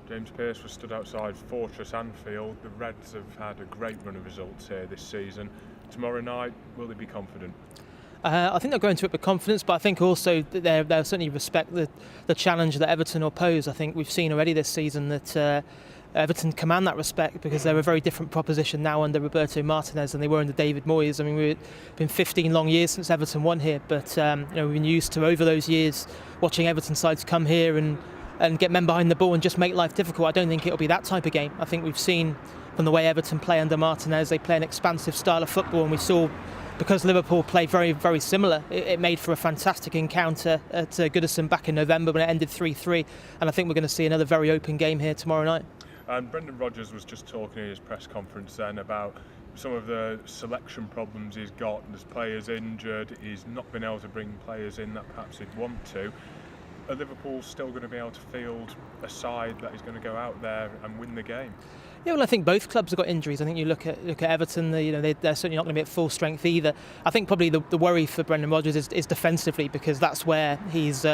James Pearce was stood outside Fortress Anfield. The Reds have had a great run of results here this season. Tomorrow night, will they be confident? I think they'll go into it with confidence, but I think also that they'll certainly respect the challenge that Everton will pose. I think we've seen already this season that Everton command that respect because they're a very different proposition now under Roberto Martinez than they were under David Moyes. I mean, it's been 15 long years since Everton won here, but we've been used to, over those years, watching Everton sides come here and get men behind the ball and just make life difficult. I don't think it'll be that type of game. I think we've seen from the way Everton play under Martinez, they play an expansive style of football, and we saw, because Liverpool play very, very similar, it made for a fantastic encounter at Goodison back in November when it ended 3-3, and I think we're going to see another very open game here tomorrow night. And Brendan Rodgers was just talking in his press conference then about some of the selection problems he's got. There's players injured, he's not been able to bring players in that perhaps he'd want to. Are Liverpool still going to be able to field a side that is going to go out there and win the game? Yeah, well, I think both clubs have got injuries. I think you look at Everton. They're certainly not going to be at full strength either. I think probably the worry for Brendan Rodgers is defensively, because that's where he's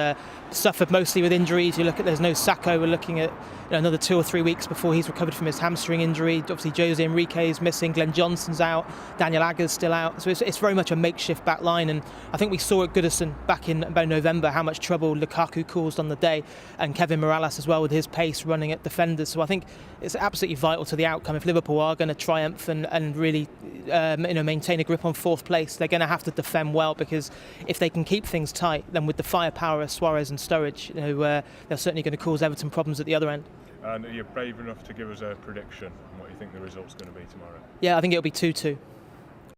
suffered mostly with injuries. You look at, there's no Sacco. We're looking at another 2 or 3 weeks before he's recovered from his hamstring injury. Obviously, Jose Enrique is missing. Glenn Johnson's out. Daniel Agger's still out. So it's very much a makeshift back line. And I think we saw at Goodison back in about November how much trouble Lukaku caused on the day, and Kevin Morales as well with his pace running at defenders. So I think it's absolutely vital to the outcome. If Liverpool are going to triumph and really maintain a grip on fourth place, they're going to have to defend well, because if they can keep things tight, then with the firepower of Suarez and Sturridge, they're certainly going to cause Everton problems at the other end. And are you brave enough to give us a prediction on what you think the result's going to be tomorrow? Yeah, I think it'll be 2-2.